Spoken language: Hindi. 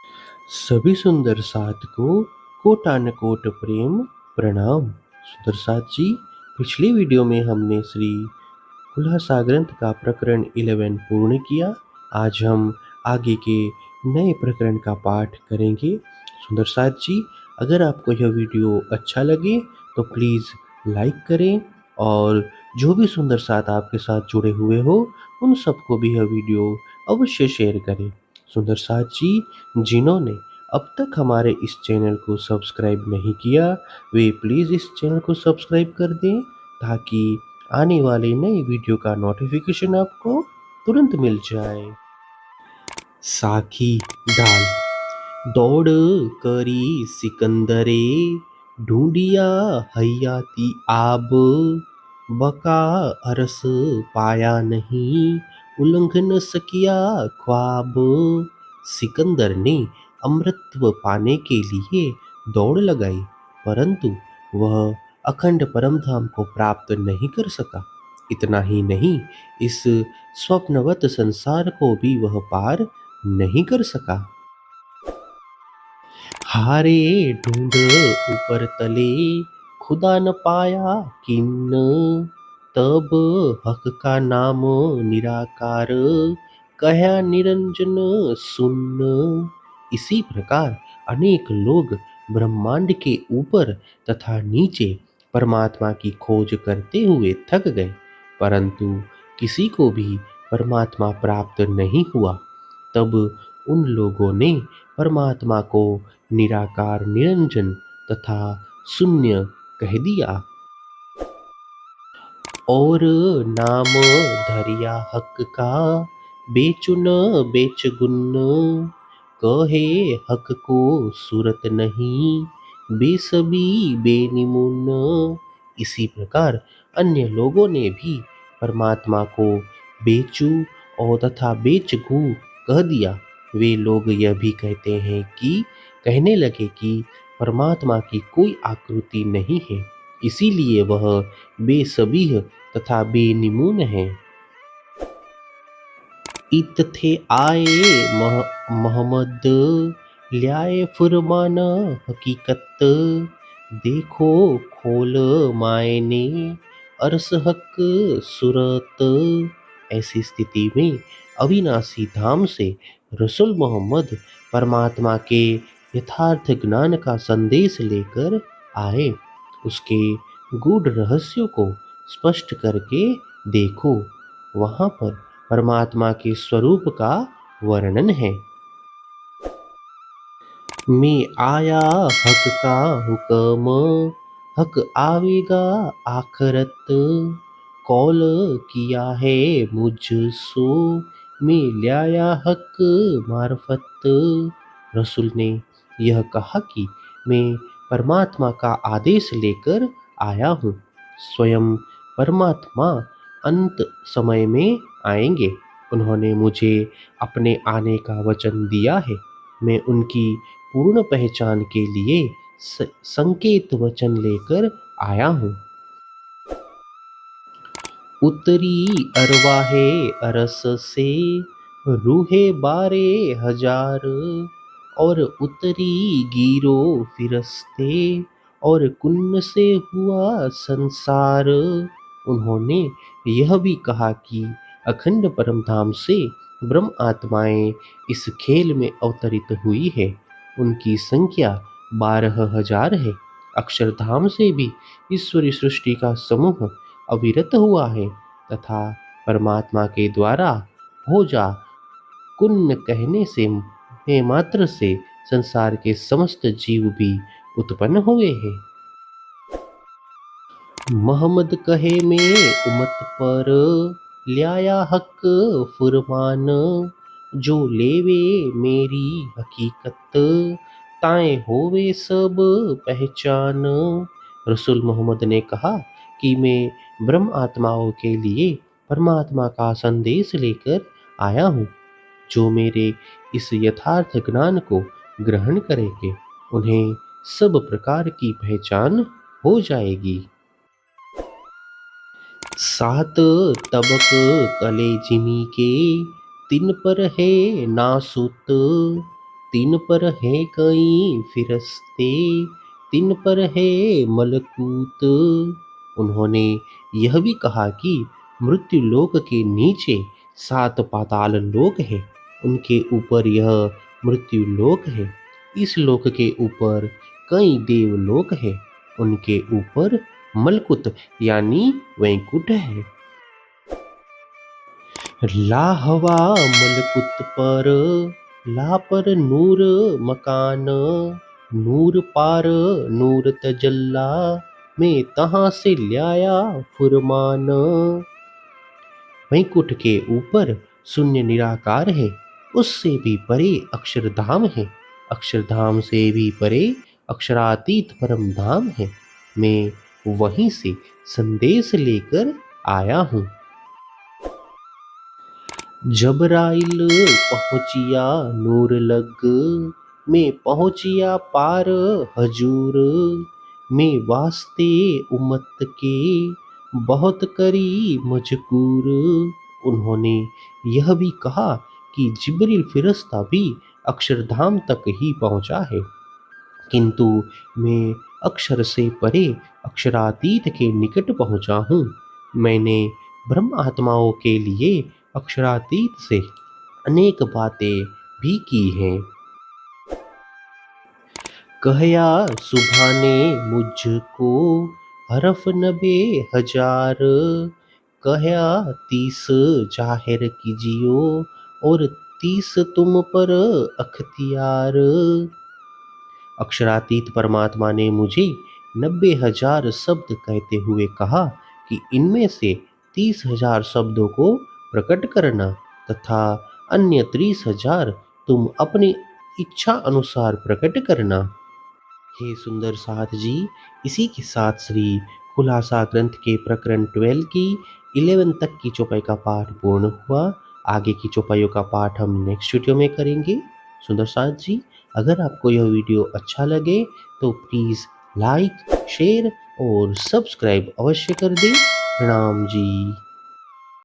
सभी सुंदर साथ को कोटानकोट प्रेम प्रणाम। सुंदर साथ जी, पिछली वीडियो में हमने श्री कुल्हासा ग्रंथ का प्रकरण 11 पूर्ण किया। आज हम आगे के नए प्रकरण का पाठ करेंगे। सुंदर साथ जी, अगर आपको यह वीडियो अच्छा लगे तो प्लीज़ लाइक करें और जो भी सुंदर साथ आपके साथ जुड़े हुए हो उन सबको भी यह वीडियो अवश्य शेयर करें। सुंदर साथ जी, जिन्होंने अब तक हमारे इस चैनल को सब्सक्राइब नहीं किया, वे प्लीज़ इस चैनल को सब्सक्राइब कर दें ताकि आने वाले नए वीडियो का नोटिफिकेशन आपको तुरंत मिल जाए। साखी डाल दौड़ करी सिकंदरे, ढूंढिया हयाती आब, बका अरस पाया नहीं, उल्लंघ न सकिया ख्वाब। सिकंदर ने अमृतत्व पाने के लिए दौड़ लगाई, परंतु वह अखंड परमधाम को प्राप्त नहीं कर सका। इतना ही नहीं, इस स्वप्नवत संसार को भी वह पार नहीं कर सका। हारे ढूंढ ऊपर तले, खुदा न पाया किन्न, तब हक का नाम निराकार, कहा निरंजन सुन्न। इसी प्रकार अनेक लोग ब्रह्मांड के ऊपर तथा नीचे परमात्मा की खोज करते हुए थक गए, परंतु किसी को भी परमात्मा प्राप्त नहीं हुआ। तब उन लोगों ने परमात्मा को निराकार निरंजन तथा शून्य कह दिया और नाम धरिया हक का, बेचु न बेच गुन्न, कहे हक को सूरत नहीं, बेसबी बेनिमुन। इसी प्रकार अन्य लोगों ने भी परमात्मा को बेचू और तथा बेचगू कह दिया। वे लोग यह भी कहने लगे कि परमात्मा की कोई आकृति नहीं है, इसीलिए वह बेसबीह तथा बेनिमून है। इत थे आए मोहम्मद, ल्याए फुरमाना हकीकत, देखो खोल मायने अरस हक सूरत। ऐसी स्थिति में अविनाशी धाम से रसूल मोहम्मद परमात्मा के यथार्थ ज्ञान का संदेश लेकर आए। उसके गूढ़ रहस्यों को स्पष्ट करके देखो, वहाँ पर परमात्मा के स्वरूप का वर्णन है। मैं आया हक का हुक्म, हक आवेगा आखरत, कौल किया है मुझसो, मैं लाया हक मार्फत। रसूल ने यह कहा कि मैं परमात्मा का आदेश लेकर आया हूँ। स्वयं परमात्मा अंत समय में आएंगे। उन्होंने मुझे अपने आने का वचन दिया है। मैं उनकी पूर्ण पहचान के लिए संकेत वचन लेकर आया हूँ। उतरी अरवाहे अरस से, रूहे बारे हजार, और उतरी गिरो फिरस्ते, और कुन्न से हुआ संसार। उन्होंने यह भी कहा कि अखंड परमधाम से ब्रह्म आत्माएं इस खेल में अवतरित हुई है। उनकी संख्या 12,000 है। अक्षरधाम से भी ईश्वरी सृष्टि का समूह अविरत हुआ है तथा परमात्मा के द्वारा हो जा कुन्न कहने से मैं मात्र से संसार के समस्त जीव भी उत्पन्न हुए हैं। मोहम्मद कहे में उम्मत पर, ल्याया हक फुरमान, जो लेवे मेरी हकीकत, ताए होवे सब पहचान। रसूल मोहम्मद ने कहा कि मैं ब्रह्म आत्माओं के लिए परमात्मा का संदेश लेकर आया हूँ। जो मेरे इस यथार्थ ज्ञान को ग्रहण करेंगे, उन्हें सब प्रकार की पहचान हो जाएगी। सात तबक तले जिमी के, तिन पर है नासुत, तिन पर है कई फिरस्ते, तिन पर है मलकूत। उन्होंने यह भी कहा कि मृत्यु लोक के नीचे 7 पाताल लोक है, उनके ऊपर यह मृत्यु लोक है। इस लोक के ऊपर कई देवलोक है, उनके ऊपर मलकुत यानी वैकुंठ है। ला हवा मलकुत पर, ला पर नूर मकान, नूर पार नूर तजल्ला, मैं तहाँ से ल्याया फुरमान। वैकुंठ के ऊपर शून्य निराकार है, उससे भी परे अक्षरधाम है, अक्षरधाम से भी परे अक्षरातीत परम धाम है। मैं वहीं से संदेश लेकर आया हूँ। जबराइल पहुँचिया नूर लग, मैं पहुँचिया पार हजूर, मैं वास्ते उम्मत के बहुत करी मजकूर। उन्होंने यह भी कहा कि जिब्रील फिरिश्ता भी अक्षरधाम तक ही पहुँचा है, किंतु मैं अक्षर से परे अक्षरातीत के निकट पहुँचा हूँ। मैंने ब्रह्म आत्माओं के लिए अक्षरातीत से अनेक बातें भी की हैं। कहया सुभाने मुझको हरफ 90,000, कहया 30 जाहिर कीजियो और 30 तुम पर अख्तियार। अक्षरातीत परमात्मा ने मुझे 90,000 शब्द कहते हुए कहा कि इनमें से 30,000 शब्दों को प्रकट करना तथा अन्य 30,000 तुम अपनी इच्छा अनुसार प्रकट करना। हे सुंदर साथ जी, इसी के साथ श्री खुलासा ग्रंथ के प्रकरण 12 की 11 तक की चौपाई का पाठ पूर्ण हुआ। आगे की चौपाइयों का पाठ हम नेक्स्ट वीडियो में करेंगे। सुंदर साथ जी, अगर आपको यह वीडियो अच्छा लगे तो प्लीज़ लाइक, शेयर और सब्सक्राइब अवश्य कर दें। प्रणाम जी।